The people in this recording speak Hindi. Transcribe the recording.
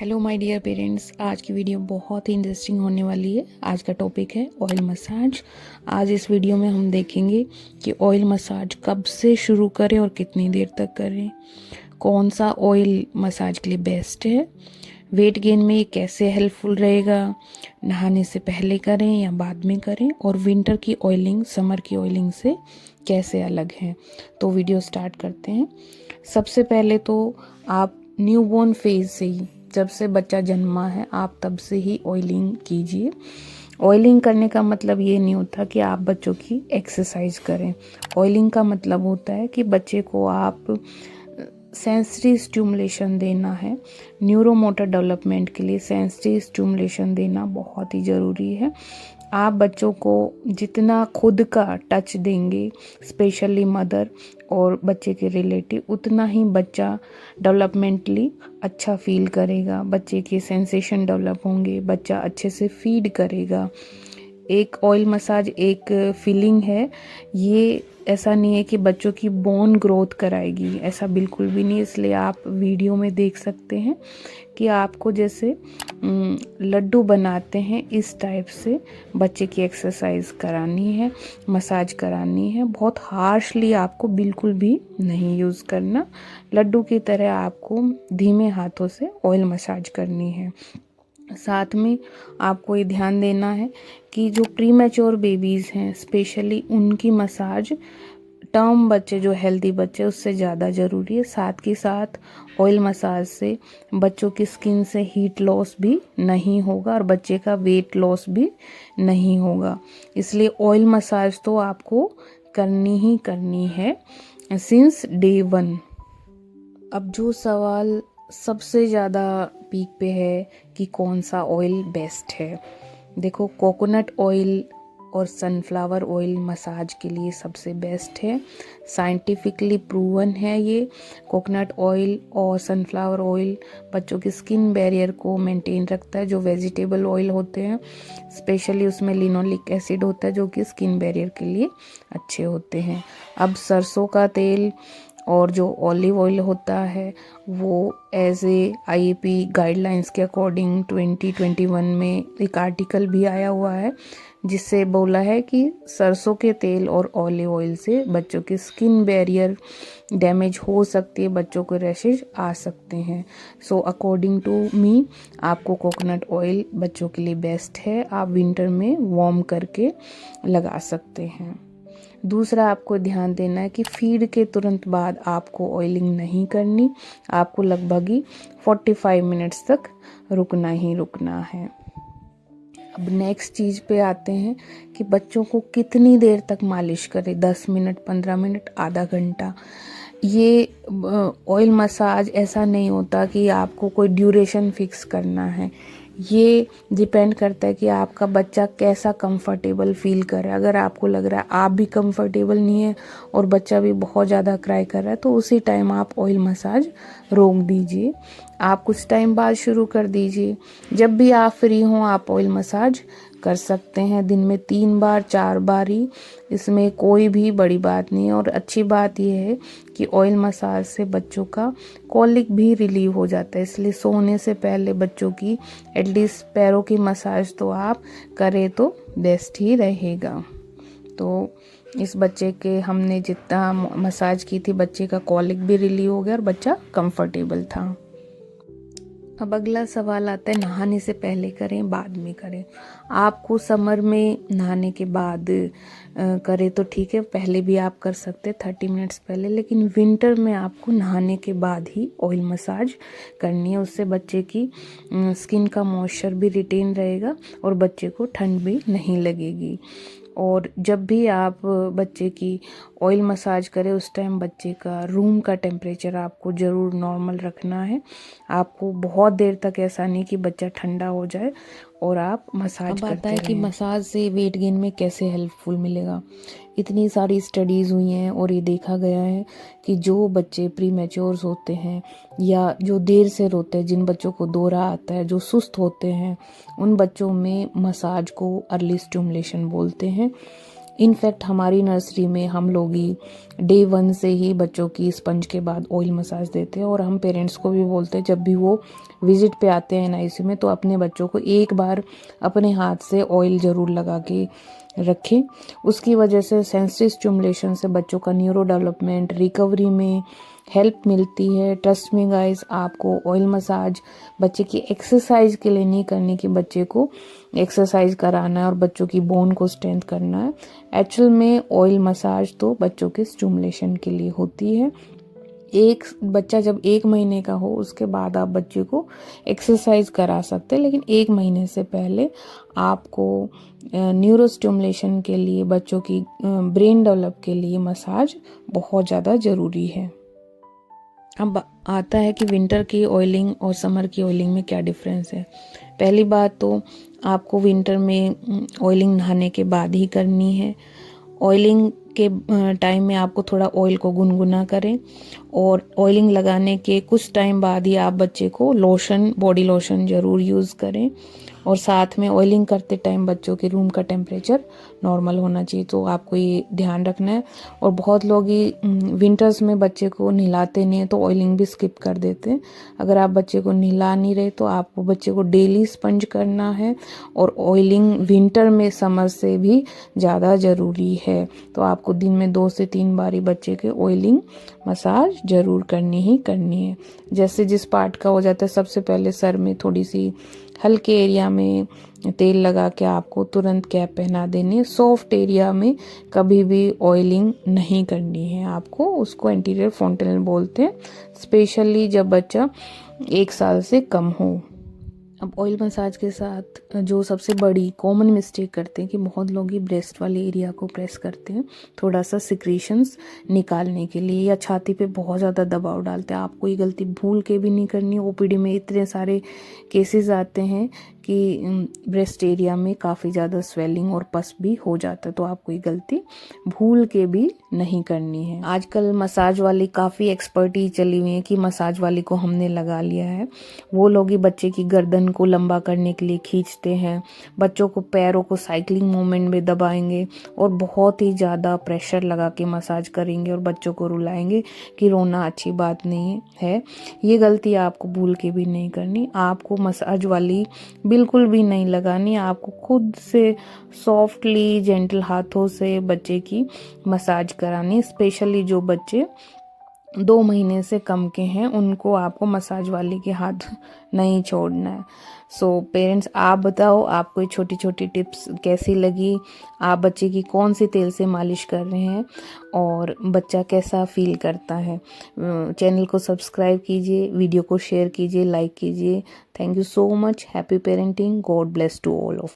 हेलो माय डियर पेरेंट्स, आज की वीडियो बहुत ही इंटरेस्टिंग होने वाली है। आज का टॉपिक है ऑयल मसाज। आज इस वीडियो में हम देखेंगे कि ऑयल मसाज कब से शुरू करें और कितनी देर तक करें, कौन सा ऑयल मसाज के लिए बेस्ट है, वेट गेन में ये कैसे हेल्पफुल रहेगा, नहाने से पहले करें या बाद में करें, और विंटर की ऑयलिंग समर की ऑयलिंग से कैसे अलग है। तो वीडियो स्टार्ट करते हैं। सबसे पहले तो आप न्यूबॉर्न फेज से ही, जब से बच्चा जन्मा है, आप तब से ही ऑयलिंग कीजिए। ऑयलिंग करने का मतलब ये नहीं होता कि आप बच्चों की एक्सरसाइज करें। ऑयलिंग का मतलब होता है कि बच्चे को आप सेंसरी स्टिमुलेशन देना है। न्यूरोमोटर डेवलपमेंट के लिए सेंसरी स्टिमुलेशन देना बहुत ही ज़रूरी है। आप बच्चों को जितना खुद का टच देंगे, स्पेशली मदर और बच्चे के रिलेटिव, उतना ही बच्चा डेवलपमेंटली अच्छा फील करेगा, बच्चे के सेंसेशन डेवलप होंगे, बच्चा अच्छे से फीड करेगा। एक ऑयल मसाज एक फीलिंग है, ये ऐसा नहीं है कि बच्चों की बोन ग्रोथ कराएगी, ऐसा बिल्कुल भी नहीं। इसलिए आप वीडियो में देख सकते हैं कि आपको जैसे लड्डू बनाते हैं, इस टाइप से बच्चे की एक्सरसाइज करानी है, मसाज करानी है। बहुत हार्शली आपको बिल्कुल भी नहीं यूज़ करना, लड्डू की तरह आपको धीमे हाथों से ऑयल मसाज करनी है। साथ में आपको ये ध्यान देना है कि जो प्री मैच्योर बेबीज़ हैं, स्पेशली उनकी मसाज टर्म बच्चे, जो हेल्दी बच्चे, उससे ज़्यादा ज़रूरी है। साथ ही साथ ऑयल मसाज से बच्चों की स्किन से हीट लॉस भी नहीं होगा और बच्चे का वेट लॉस भी नहीं होगा। इसलिए ऑयल मसाज तो आपको करनी ही करनी है सिंस डे 1। अब जो सवाल सबसे ज़्यादा पीक पे है कि कौन सा ऑयल बेस्ट है, देखो कोकोनट ऑयल और सनफ्लावर ऑयल मसाज के लिए सबसे बेस्ट है, साइंटिफिकली प्रूवन है ये। कोकोनट ऑयल और सनफ्लावर ऑयल बच्चों की स्किन बैरियर को मेंटेन रखता है। जो वेजिटेबल ऑयल होते हैं, स्पेशली उसमें लिनोलिक एसिड होता है, जो कि स्किन बैरियर के लिए अच्छे होते हैं। अब सरसों का तेल और जो ऑलिव ऑयल होता है, वो एज ए आईएपी गाइडलाइंस के अकॉर्डिंग 2021 में एक आर्टिकल भी आया हुआ है, जिससे बोला है कि सरसों के तेल और ऑलिव ऑयल से बच्चों की स्किन बैरियर डैमेज हो सकती है, बच्चों को रैशेज आ सकते हैं। सो अकॉर्डिंग टू मी, आपको कोकोनट ऑयल बच्चों के लिए बेस्ट है। आप विंटर में वार्म करके लगा सकते हैं। दूसरा आपको ध्यान देना है कि फीड के तुरंत बाद आपको ऑयलिंग नहीं करनी, आपको लगभग ही 45 मिनट्स तक रुकना ही रुकना है। अब नेक्स्ट चीज़ पे आते हैं कि बच्चों को कितनी देर तक मालिश करें, 10 मिनट, 15 मिनट, आधा घंटा। ये ऑयल मसाज ऐसा नहीं होता कि आपको कोई ड्यूरेशन फिक्स करना है। ये डिपेंड करता है कि आपका बच्चा कैसा कंफर्टेबल फील कर रहा है। अगर आपको लग रहा है आप भी कंफर्टेबल नहीं है और बच्चा भी बहुत ज़्यादा क्राई कर रहा है, तो उसी टाइम आप ऑयल मसाज रोक दीजिए। आप कुछ टाइम बाद शुरू कर दीजिए। जब भी आप फ्री हों आप ऑयल मसाज कर सकते हैं, दिन में 3 बार 4 बार ही, इसमें कोई भी बड़ी बात नहीं है। और अच्छी बात यह है कि ऑयल मसाज से बच्चों का कॉलिक भी रिलीव हो जाता है, इसलिए सोने से पहले बच्चों की एटलीस्ट पैरों की मसाज तो आप करें तो बेस्ट ही रहेगा। तो इस बच्चे के हमने जितना मसाज की थी, बच्चे का कॉलिक भी रिलीव हो गया और बच्चा कंफर्टेबल था। अब अगला सवाल आता है नहाने से पहले करें बाद में करें। आपको समर में नहाने के बाद करें तो ठीक है, पहले भी आप कर सकते हैं 30 मिनट्स पहले, लेकिन विंटर में आपको नहाने के बाद ही ऑयल मसाज करनी है। उससे बच्चे की स्किन का मॉइस्चर भी रिटेन रहेगा और बच्चे को ठंड भी नहीं लगेगी। और जब भी आप बच्चे की ऑयल मसाज करें, उस टाइम बच्चे का रूम का टेम्परेचर आपको ज़रूर नॉर्मल रखना है। आपको बहुत देर तक ऐसा नहीं कि बच्चा ठंडा हो जाए और आप मसाज करते रहें। कि मसाज से वेट गेन में कैसे हेल्पफुल मिलेगा। इतनी सारी स्टडीज़ हुई हैं और ये देखा गया है कि जो बच्चे प्री मैच्योर्स होते हैं या जो देर से रोते हैं, जिन बच्चों को दौरा आता है, जो सुस्त होते हैं, उन बच्चों में मसाज को अर्ली स्टिमुलेशन बोलते हैं। इनफैक्ट हमारी नर्सरी में हम लोग ही डे 1 से ही बच्चों की स्पंज के बाद ऑयल मसाज देते हैं और हम पेरेंट्स को भी बोलते हैं जब भी वो विजिट पे आते हैं एनआईसी में, तो अपने बच्चों को एक बार अपने हाथ से ऑयल ज़रूर लगा के रखें। उसकी वजह से सेंसरी स्टिमुलेशन से बच्चों का न्यूरो डेवलपमेंट, रिकवरी में हेल्प मिलती है। ट्रस्ट मी गाइस, आपको ऑयल मसाज बच्चे की एक्सरसाइज के लिए नहीं करनी कि बच्चे को एक्सरसाइज कराना है और बच्चों की बोन को स्ट्रेंथ करना है। एक्चुअल में ऑयल मसाज तो बच्चों के स्टिमुलेशन के लिए होती है। एक बच्चा जब 1 महीने का हो उसके बाद आप बच्चे को एक्सरसाइज करा सकते हैं, लेकिन 1 महीने से पहले आपको न्यूरो स्टिमुलेशन के लिए, बच्चों की ब्रेन डेवलप के लिए मसाज बहुत ज़्यादा ज़रूरी है। अब आता है कि विंटर की ऑयलिंग और समर की ऑयलिंग में क्या डिफरेंस है। पहली बात तो आपको विंटर में ऑयलिंग नहाने के बाद ही करनी है। ऑयलिंग के टाइम में आपको थोड़ा ऑयल को गुनगुना करें और ऑयलिंग लगाने के कुछ टाइम बाद ही आप बच्चे को लोशन, बॉडी लोशन ज़रूर यूज़ करें। और साथ में ऑयलिंग करते टाइम बच्चों के रूम का टेम्परेचर नॉर्मल होना चाहिए, तो आपको ये ध्यान रखना है। और बहुत लोग ही विंटर्स में बच्चे को नहलाते नहीं हैं तो ऑयलिंग भी स्किप कर देते हैं। अगर आप बच्चे को नहला नहीं रहे तो आपको बच्चे को डेली स्पंज करना है, और ऑयलिंग विंटर में समर से भी ज़्यादा ज़रूरी है। तो आपको दिन में 2 से 3 बार ही बच्चे के ऑयलिंग मसाज ज़रूर करनी ही करनी है। जैसे जिस पार्ट का हो जाता है, सबसे पहले सर में थोड़ी सी हल्के एरिया में तेल लगा के आपको तुरंत कैप पहना देनी है। सॉफ्ट एरिया में कभी भी ऑयलिंग नहीं करनी है आपको, उसको एंटीरियर फॉन्टेनल बोलते हैं, स्पेशली जब बच्चा 1 साल से कम हो। अब ऑयल मसाज के साथ जो सबसे बड़ी कॉमन मिस्टेक करते हैं कि बहुत लोग ही ब्रेस्ट वाले एरिया को प्रेस करते हैं थोड़ा सा सिक्रीशंस निकालने के लिए, या छाती पे बहुत ज़्यादा दबाव डालते हैं। आपको ये गलती भूल के भी नहीं करनी। ओपीडी में इतने सारे केसेस आते हैं कि ब्रेस्ट एरिया में काफ़ी ज़्यादा स्वेलिंग और पस भी हो जाता है, तो आपको ये गलती भूल के भी नहीं करनी है। आजकल मसाज वाली काफ़ी एक्सपर्टीज चली हुई है कि मसाज वाली को हमने लगा लिया है। वो लोग ही बच्चे की गर्दन को लंबा करने के लिए खींचते हैं, बच्चों को पैरों को साइकिलिंग मूवमेंट में दबाएंगे और बहुत ही ज़्यादा प्रेशर लगा के मसाज करेंगे और बच्चों को रुलाएंगे कि रोना अच्छी बात नहीं है। ये गलती आपको भूल के भी नहीं करनी। आपको मसाज वाली बिल्कुल भी नहीं लगानी। आपको खुद से सॉफ्टली, जेंटल हाथों से बच्चे की मसाज करानी। स्पेशली जो बच्चे 2 महीने से कम के हैं उनको आपको मसाज वाले के हाथ नहीं छोड़ना है। सो पेरेंट्स, आप बताओ आपको ये छोटी छोटी टिप्स कैसी लगी, आप बच्चे की कौन सी तेल से मालिश कर रहे हैं और बच्चा कैसा फील करता है। चैनल को सब्सक्राइब कीजिए, वीडियो को शेयर कीजिए, लाइक कीजिए। Thank you so much. Happy parenting. God bless to all of